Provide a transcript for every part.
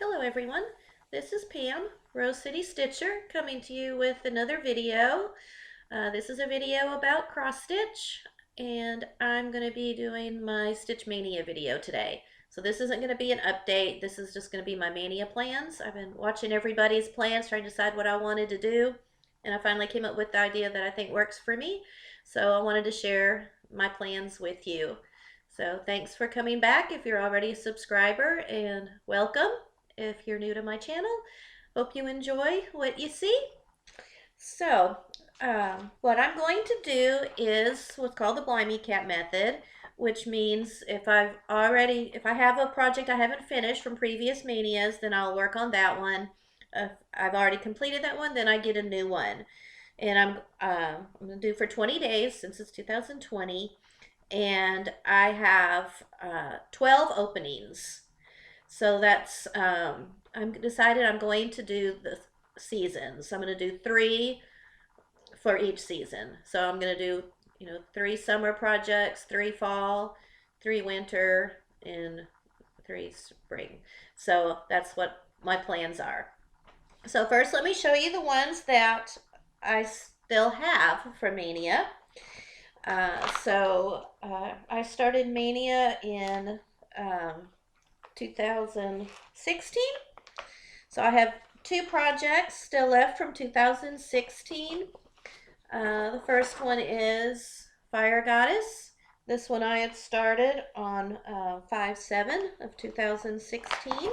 Hello everyone, this is Pam, Rose City Stitcher, coming to you with another video. This is a video about cross stitch, and I'm going to be doing my Stitchmaynia video today. So this isn't going to be an update, this is just going to be my mania plans. I've been watching everybody's plans, trying to decide what I wanted to do, and I finally came up with the idea that I think works for me. So I wanted to share my plans with you. So thanks for coming back if you're already a subscriber, and welcome if you're new to my channel. Hope you enjoy what you see. So, what I'm going to do is what's called the Blimey Cat method, which means if I have a project I haven't finished from previous manias, then I'll work on that one. If I've already completed that one, then I get a new one. And I'm going to do for 20 days since it's 2020. And I have 12 openings. So that's, I'm decided I'm going to do the seasons. I'm going to do 3 for each season. So I'm going to do, 3 summer projects, 3 fall, 3 winter, and 3 spring. So that's what my plans are. So first, let me show you the ones that I still have for Mania. I started Mania in 2016. So I have 2 projects still left from 2016. The first one is Fire Goddess. This one I had started on 5/7 of 2016.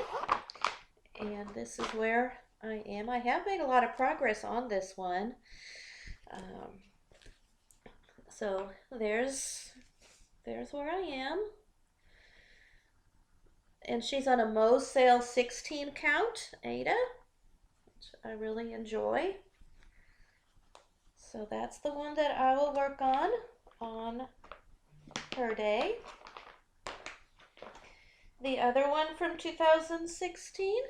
And this is where I am. I have made a lot of progress on this one. So there's where I am. And she's on a Moe's Sale 16 count, Ada, which I really enjoy. So that's the one that I will work on her day. The other one from 2016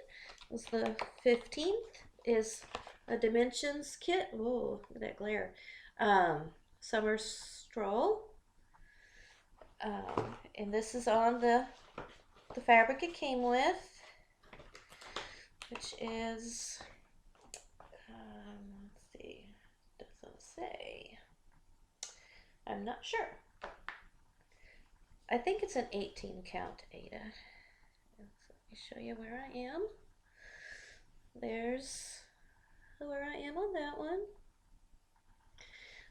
was the 15th, is a Dimensions kit. Oh, look at that glare. Summer Stroll. And this is on the fabric it came with, which is, let's see, doesn't say. I'm not sure. I think it's an 18 count, Ada. So let me show you where I am. There's where I am on that one.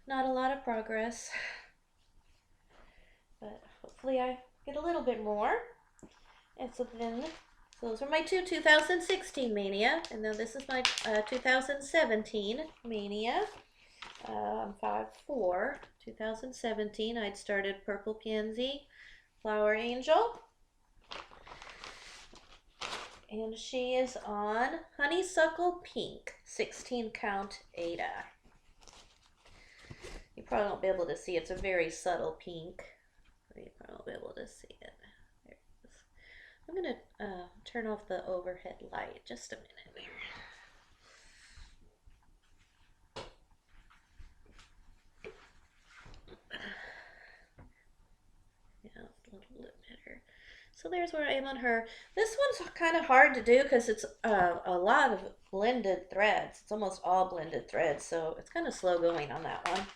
Not a lot of progress, but hopefully I get a little bit more. And so those are my 2 2016 Mania, and then this is my 2017 Mania. 5/4 2017. I'd started Purple Pansy, Flower Angel, and she is on Honeysuckle Pink, 16 count Ada. You probably won't be able to see, it's a very subtle pink. You probably won't be able to see it. There it is. I'm going to turn off the overhead light just a minute here. Yeah, a little bit better. So there's where I am on her. This one's kind of hard to do because it's a lot of blended threads. It's almost all blended threads, so it's kind of slow going on that one.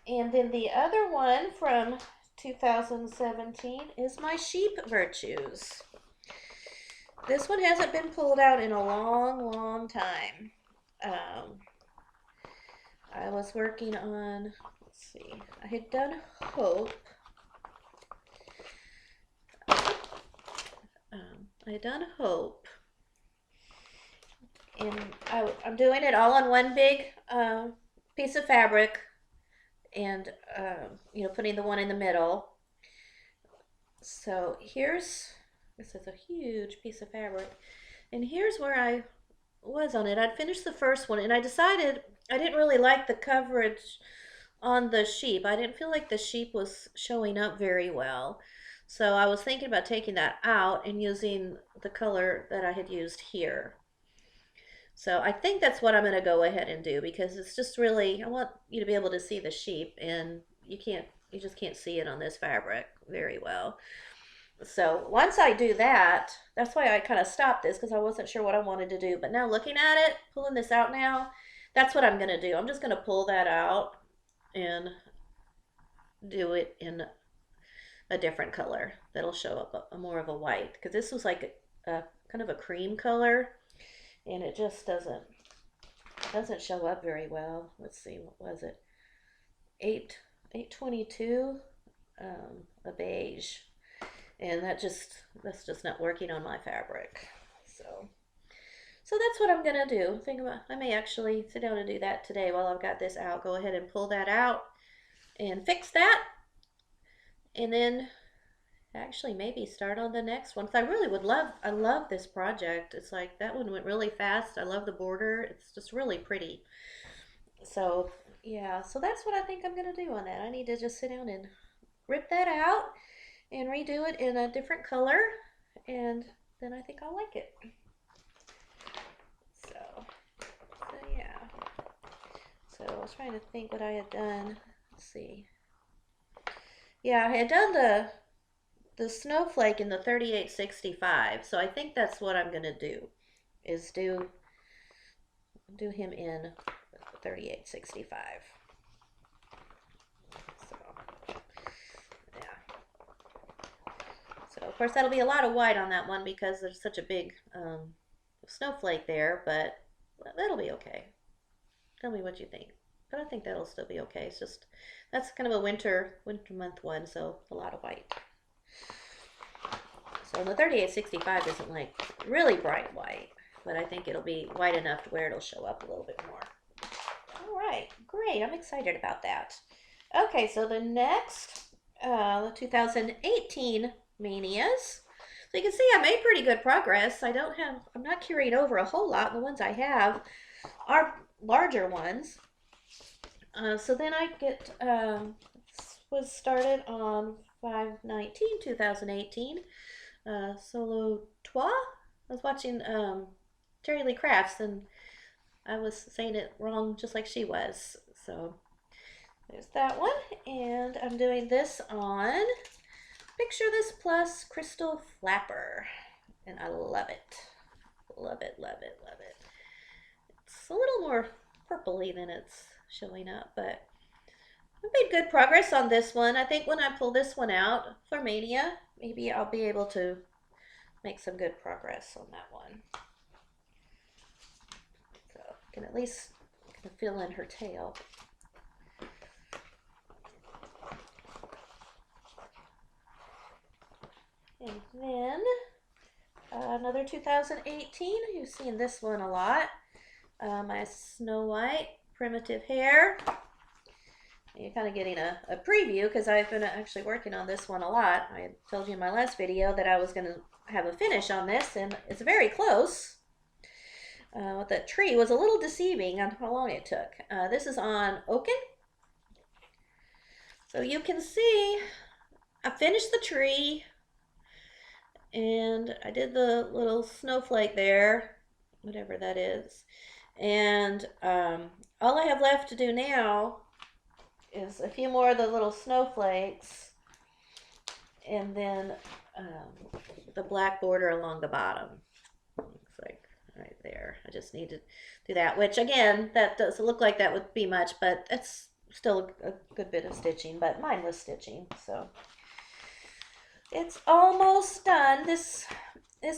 And then the other one from 2017 is my Sheep Virtues. This one hasn't been pulled out in a long time. I was working on, let's see, I had done Hope. I had done Hope. And I'm doing it all on one big piece of fabric, and putting the one in the middle. So this is a huge piece of fabric, and here's where I was on it. I'd finished the first one, and I decided I didn't really like the coverage on the sheep. I didn't feel like the sheep was showing up very well. So I was thinking about taking that out and using the color that I had used here. So I think that's what I'm going to go ahead and do, because it's just really, I want you to be able to see the sheep, and you just can't see it on this fabric very well. So once I do that, that's why I kind of stopped this because I wasn't sure what I wanted to do. But now looking at it, pulling this out now, that's what I'm going to do. I'm just going to pull that out and do it in a different color that'll show up a more of a white, because this was like a kind of a cream color and it just doesn't show up very well. Let's see, what was it? 822, a beige, and that's just not working on my fabric. So that's what I'm gonna do. I may actually sit down and do that today while I've got this out. Go ahead and pull that out and fix that, and then actually maybe start on the next one. Because I love this project. It's like that one went really fast. I love the border. It's just really pretty. So yeah, so that's what I think I'm gonna do on that. I need to just sit down and rip that out and redo it in a different color, and then I think I'll like it. So yeah. So I was trying to think what I had done. Let's see. Yeah, I had done the snowflake in the 3865. So I think that's what I'm gonna do, is do him in 3865. So yeah. So of course that'll be a lot of white on that one because there's such a big snowflake there, but that'll be okay. Tell me what you think. But I think that'll still be okay. It's just that's kind of a winter month one, so a lot of white. So the 3865 isn't like really bright white, but I think it'll be white enough to where it'll show up a little bit more. All right, great. I'm excited about that. Okay, so the next, the 2018 Manias. So you can see I made pretty good progress. I'm not carrying over a whole lot. The ones I have are larger ones. So then I was started on 5/19/2018. Solo Trois. I was watching Terry Lee Crafts, and I was saying it wrong just like she was. So there's that one. And I'm doing this on Picture This Plus Crystal Flapper. And I love it. Love it, love it, love it. It's a little more purpley than it's showing up, but I made good progress on this one. I think when I pull this one out for Mania, maybe I'll be able to make some good progress on that one. So I can at least fill in her tail. And then another 2018, you've seen this one a lot. My Snow White primitive hair. You're kind of getting a preview because I've been actually working on this one a lot. I told you in my last video that I was going to have a finish on this, and it's very close. The tree was a little deceiving on how long it took. This is on Oaken. So you can see I finished the tree, and I did the little snowflake there, whatever that is. And all I have left to do now is a few more of the little snowflakes, and then the black border along the bottom. Looks like right there. I just need to do that, which again, that doesn't look like that would be much, but that's still a good bit of stitching, but mindless stitching. So it's almost done. This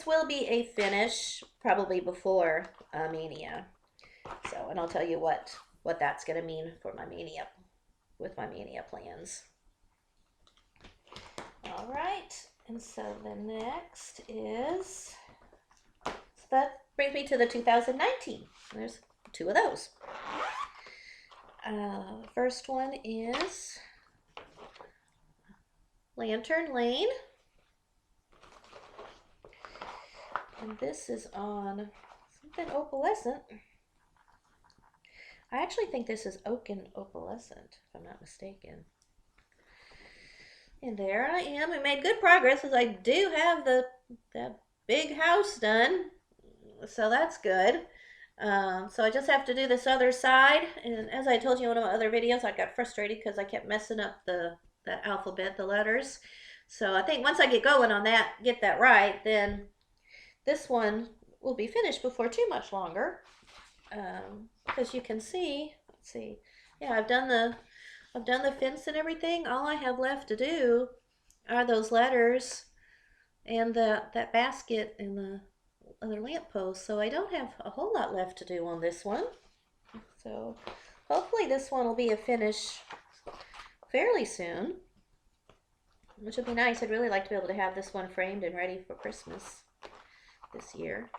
will be a finish probably before Mania. So, and I'll tell you what that's going to mean for my Mania, with my Mania plans. All right, and so the next is, so that brings me to the 2019. There's two of those. The first one is Lantern Lane. And this is on something opalescent. I actually think this is Oaken Opalescent, if I'm not mistaken. And there I am. I made good progress as I do have that big house done. So that's good. So I just have to do this other side. And as I told you in one of my other videos, I got frustrated because I kept messing up the alphabet, the letters. So I think once I get going on that, get that right, then this one will be finished before too much longer. Because you can see, let's see, yeah, I've done the fence and everything. All I have left to do are those letters and that basket and the other lamppost. So I don't have a whole lot left to do on this one. So hopefully this one will be a finish fairly soon, which would be nice. I'd really like to be able to have this one framed and ready for Christmas this year.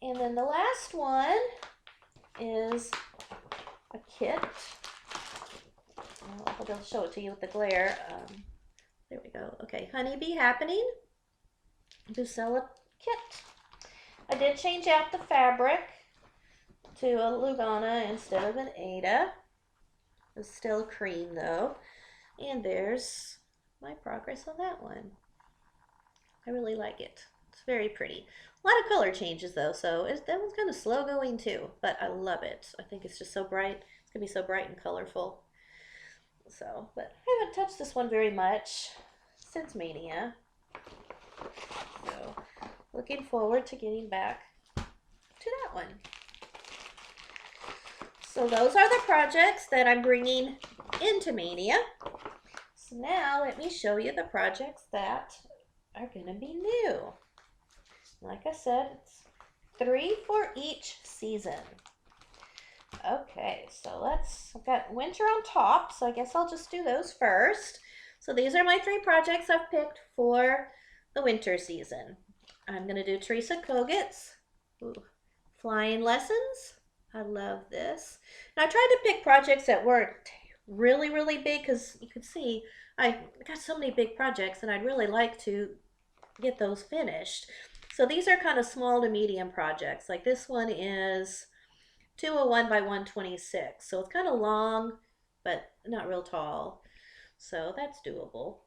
And then the last one is a kit. I'll be able to show it to you with the glare. There we go. Okay, Honeybee Happening. Bucella kit. I did change out the fabric to a Lugana instead of an Ada. It's still cream though. And there's my progress on that one. I really like it. It's very pretty. A lot of color changes though, so that one's kind of slow going too, but I love it. I think it's just so bright. It's gonna be so bright and colorful. So, but I haven't touched this one very much since Mania. So, looking forward to getting back to that one. So those are the projects that I'm bringing into Mania. So now let me show you the projects that are going to be new. Like I said, it's 3 for each season. Okay, so I've got winter on top, so I guess I'll just do those first. So these are my 3 projects I've picked for the winter season. I'm going to do Teresa Kogut's Flying Lessons. I love this. And I tried to pick projects that weren't really, really big because you could see I got so many big projects and I'd really like to get those finished. So these are kind of small to medium projects. Like this one is 201 by 126. So it's kind of long, but not real tall. So that's doable.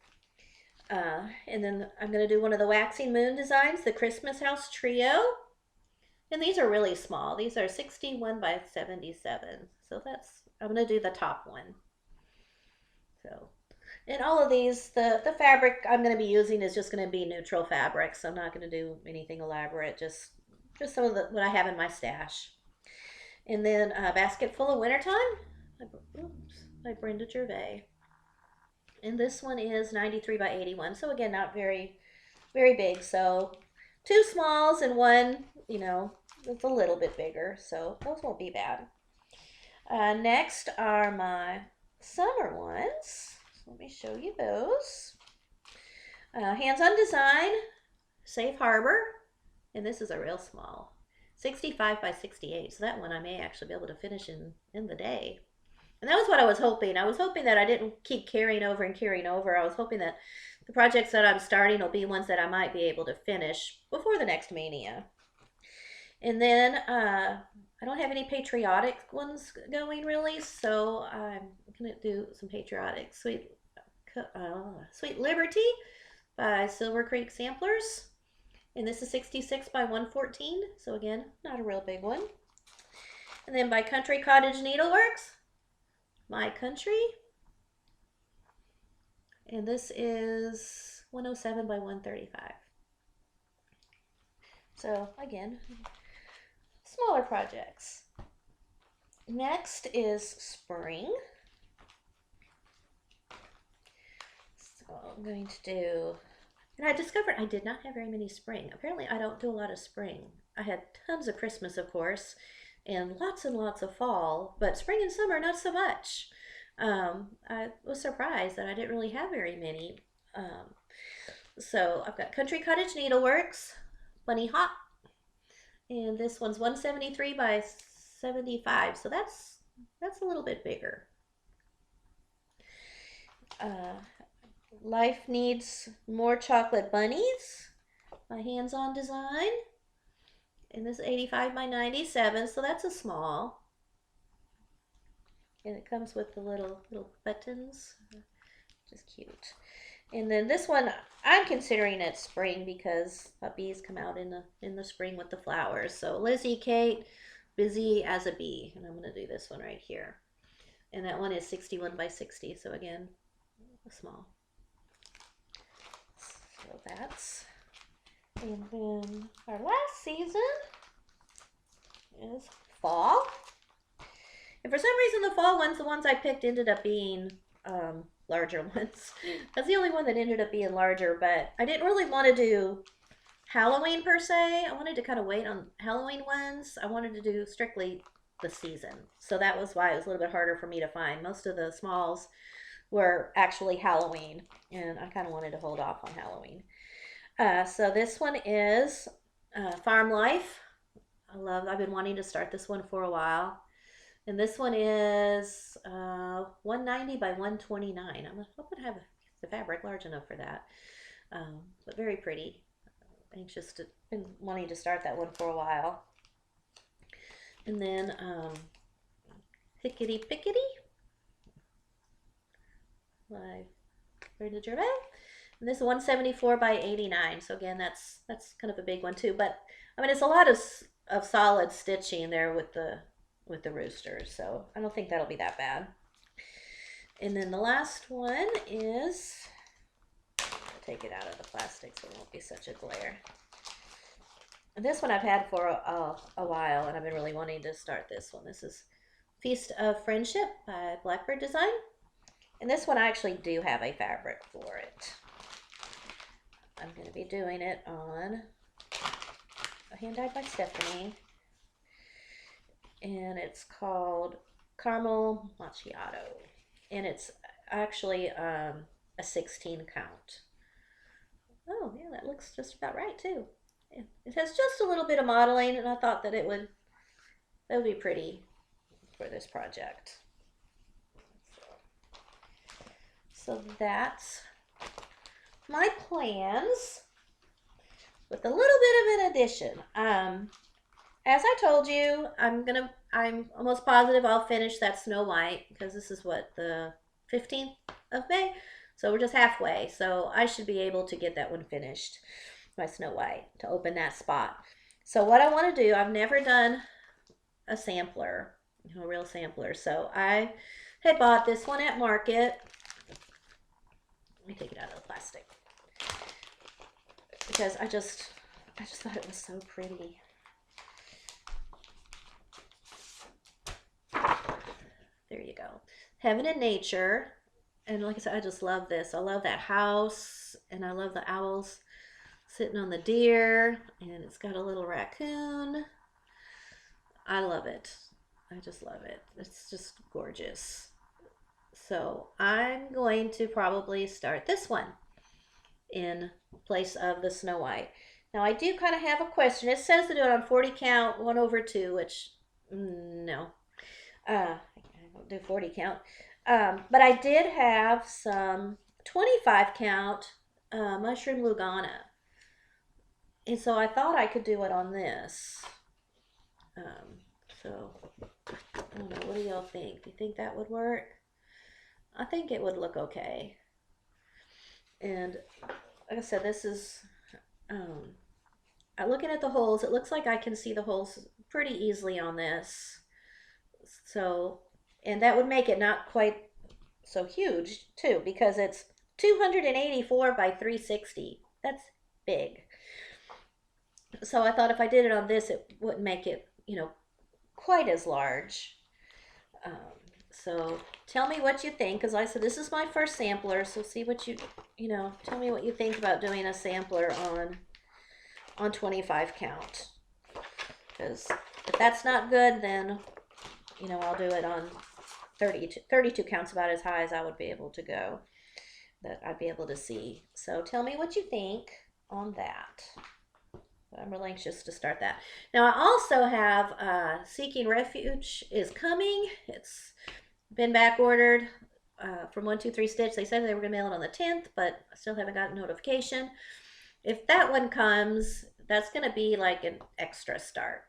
And then I'm going to do one of the Waxing Moon designs, the Christmas House Trio. And these are really small. These are 61 by 77. So I'm going to do the top one. So, and all of these, the fabric I'm going to be using is just going to be neutral fabric. So I'm not going to do anything elaborate, just some of what I have in my stash. And then a basket full of wintertime by Brenda Gervais. And this one is 93 by 81. So again, not very, very big. So 2 smalls and one, it's a little bit bigger. So those won't be bad. Next are my summer ones. So let me show you those. Hands-on Design, Safe Harbor. And this is a real small. 65 by 68. So that one I may actually be able to finish in the day. And that was what I was hoping. I was hoping that I didn't keep carrying over. I was hoping that the projects that I'm starting will be ones that I might be able to finish before the next Mania. And then I don't have any patriotic ones going really, so I'm going to do some patriotic. Sweet Liberty by Silver Creek Samplers. And this is 66 by 114, so again, not a real big one. And then by Country Cottage Needleworks, My Country. And this is 107 by 135. So again, smaller projects. Next is spring. So I'm going to do, and I discovered I did not have very many spring. Apparently I don't do a lot of spring. I had tons of Christmas, of course, and lots of fall, but spring and summer, not so much. I was surprised that I didn't really have very many. So I've got Country Cottage Needleworks, Bunny Hop, and this one's 173 by 75, so that's a little bit bigger. Life Needs More Chocolate Bunnies, my hands-on design, and this is 85 by 97, so that's a small. And it comes with the little buttons, just cute. And then this one, I'm considering it spring because bees come out in the spring with the flowers. So Lizzie Kate, Busy as a Bee, and I'm going to do this one right here. And that one is 61 by 60, so again, small. So that's, and then our last season is fall. And for some reason, the fall ones, the ones I picked, ended up being larger ones. That's the only one that ended up being larger, but I didn't really want to do Halloween per se. I wanted to kind of wait on Halloween ones. I wanted to do strictly the season. So that was why it was a little bit harder for me to find. Most of the smalls were actually Halloween, and I kind of wanted to hold off on Halloween. So this one is Farm Life. I've been wanting to start this one for a while. And this one is 190 by 129. I'm hoping to have the fabric large enough for that. But very pretty. Been wanting to start that one for a while. And then Pickety Pickety by Brenda Gervais. And this is 174 by 89. So again, that's kind of a big one too. But I mean, it's a lot of solid stitching there with the roosters. So I don't think that'll be that bad. And then the last one is, I'll take it out of the plastic so it won't be such a glare. And this one I've had for a while, and I've been really wanting to start this one. This is Feast of Friendship by Blackbird Design. And this one I actually do have a fabric for it. I'm going to be doing it on a hand dyed by Stephanie. And it's called Caramel Macchiato. And it's actually a 16 count. Oh, yeah, that looks just about right too. It has just a little bit of modeling, and I thought that that would be pretty for this project. So that's my plans with a little bit of an addition. As I told you, I'm almost positive I'll finish that Snow White, because this is what, the 15th of May? So we're just halfway. So I should be able to get that one finished, my Snow White, to open that spot. So what I want to do, I've never done a sampler, a real sampler. So I had bought this one at Market. Let me take it out of the plastic, because I just thought it was so pretty. There you go. Heaven and Nature. And like I said, I just love this. I love that house, and I love the owls sitting on the deer, and it's got a little raccoon. I love it. I just love it. It's just gorgeous. So I'm going to probably start this one in place of the Snow White. Now I do kind of have a question. It says to do it on 40 count, 1/2, which no. I don't do 40 count. But I did have some 25 count mushroom Lugana. And so I thought I could do it on this. So I don't know, what do y'all think? Do you think that would work? I think it would look okay. And like I said, this is, looking at the holes, it looks like I can see the holes pretty easily on this. So, and that would make it not quite so huge too, because it's 284 by 360. That's big. So I thought if I did it on this, it wouldn't make it, quite as large. So tell me what you think, because like I said, this is my first sampler. So see what tell me what you think about doing a sampler on 25 count. Because if that's not good, then I'll do it on 32 counts, about as high as I would be able to go, that I'd be able to see. So tell me what you think on that. I'm really anxious to start that. Now I also have Seeking Refuge is coming. It's been back ordered from 123 Stitch. They said they were going to mail it on the 10th, but I still haven't gotten notification. If that one comes, that's going to be like an extra start,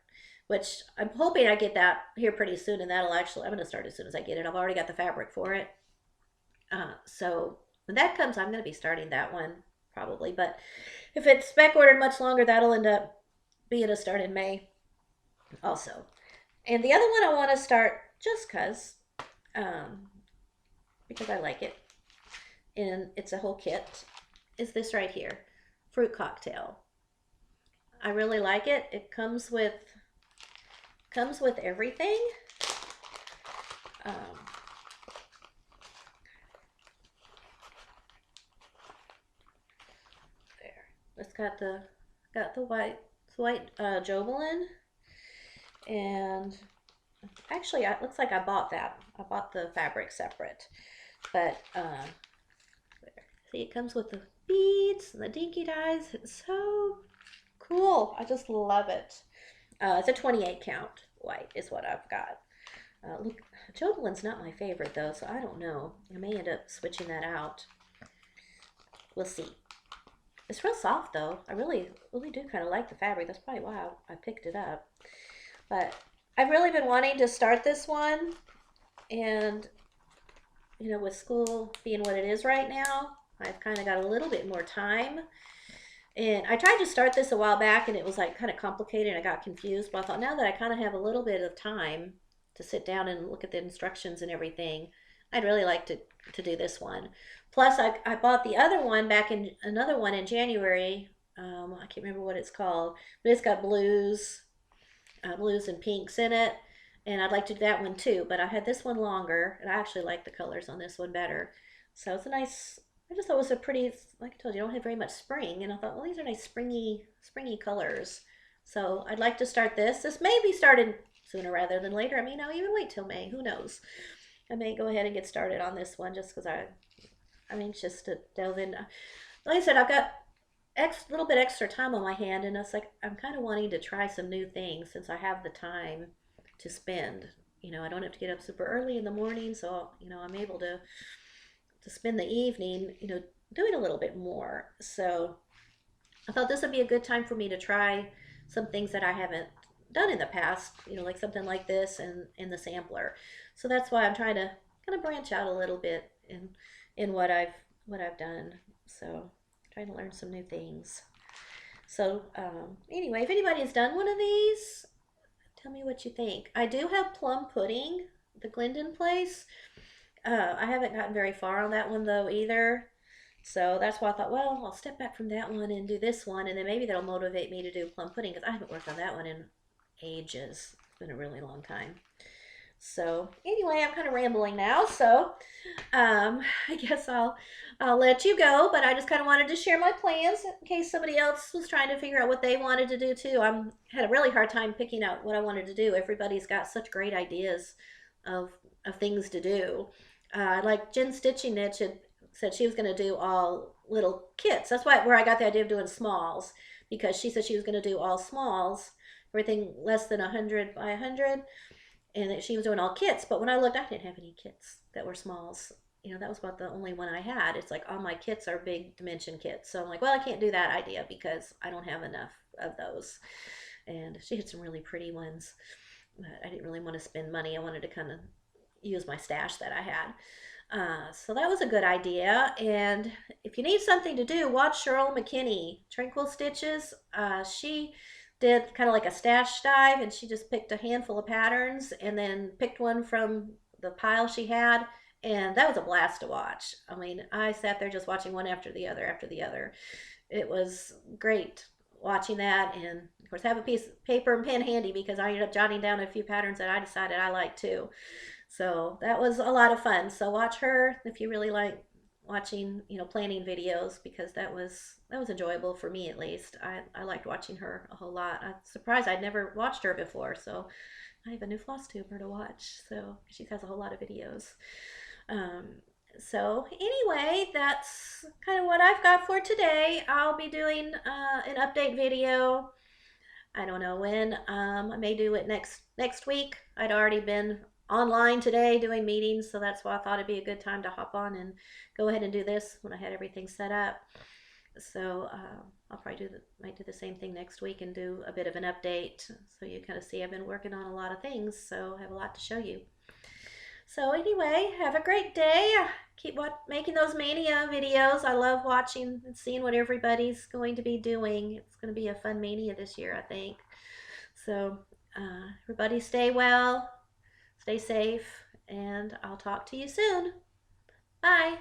which I'm hoping I get that here pretty soon, and I'm going to start as soon as I get it. I've already got the fabric for it. So when that comes, I'm going to be starting that one probably. But if it's back ordered much longer, that'll end up being a start in May also. And the other one I want to start just because I like it, and it's a whole kit, is this right here. fruit cocktail. I really like it. It comes with everything. Um, there. It's got the white Jovelin, and actually it looks like I bought that. I bought the fabric separate, but see, it comes with the beads and the dinky dyes. It's so cool. I just love it. It's a 28 count white is what I've got. Look, Jobelin's not my favorite though, so I don't know. I may end up switching that out. We'll see. It's real soft though. I really do kind of like the fabric. That's probably why I picked it up. But I've really been wanting to start this one, and you know, with school being what it is right now, I've kind of got a little bit more time. And I tried to start this a while back, and it was like kind of complicated, and I got confused. But I thought now that I kind of have a little bit of time to sit down and look at the instructions and everything, I'd really like to do this one. Plus, I bought the other one back in another one in January. I can't remember what it's called, but it's got blues and pinks in it, and I'd like to do that one too. But I had this one longer, and I actually like the colors on this one better. So it's a nice. I just thought it was a pretty. Like I told you, I don't have very much spring, and I thought, well, these are nice springy colors. So I'd like to start this. This may be started sooner rather than later. I mean, I'll even wait till May. Who knows? I may go ahead and get started on this one just because I'm anxious to delve in. Like I said, I've got little bit extra time on my hand, and it's like I'm kind of wanting to try some new things since I have the time to spend. You know, I don't have to get up super early in the morning, so you know I'm able to spend the evening, you know, doing a little bit more. So I thought this would be a good time for me to try some things that I haven't done in the past, you know, like something like this and in the sampler. So that's why I'm trying to kind of branch out a little bit in what I've done. So trying to learn some new things. So anyway, if anybody has done one of these, tell me what you think. I do have plum pudding, the Glendon place. I haven't gotten very far on that one though either. So that's why I thought, well, I'll step back from that one and do this one, and then maybe that'll motivate me to do plum pudding because I haven't worked on that one in ages. It's been a really long time. So anyway, I'm kind of rambling now, so I guess I'll let you go. But I just kind of wanted to share my plans in case somebody else was trying to figure out what they wanted to do too. I had a really hard time picking out what I wanted to do. Everybody's got such great ideas of things to do. Like Jen Stitching Niche had said she was going to do all little kits. That's where I got the idea of doing smalls, because she said she was going to do all smalls, everything less than 100 by 100, and that she was doing all kits. But when I looked, I didn't have any kits that were smalls. You know, that was about the only one I had. It's like all my kits are big dimension kits. So I'm like, well, I can't do that idea because I don't have enough of those. And she had some really pretty ones, but I didn't really want to spend money. I wanted to kind of use my stash that I had. So that was a good idea. And if you need something to do, watch Cheryl McKinney, Tranquil Stitches. She did kind of like a stash dive, and she just picked a handful of patterns and then picked one from the pile she had. And that was a blast to watch. I mean, I sat there just watching one after the other after the other. It was great watching that, and of course have a piece of paper and pen handy because I ended up jotting down a few patterns that I decided I liked too. So that was a lot of fun. So watch her if you really like watching, you know, planning videos, because that was enjoyable for me at least. I liked watching her a whole lot. I'm surprised I'd never watched her before, so I have a new Flosstuber to watch. So she has a whole lot of videos. So anyway, that's kind of what I've got for today. I'll be doing an update video. I don't know when. I may do it next week. I'd already been online today doing meetings, so that's why I thought it'd be a good time to hop on and go ahead and do this when I had everything set up. So I'll probably might do the same thing next week and do a bit of an update, so you kind of see I've been working on a lot of things, so I have a lot to show you. So anyway, have a great day. Keep making those Mania videos. I love watching and seeing what everybody's going to be doing. It's going to be a fun Mania this year, I think. So everybody stay well, stay safe, and I'll talk to you soon. Bye.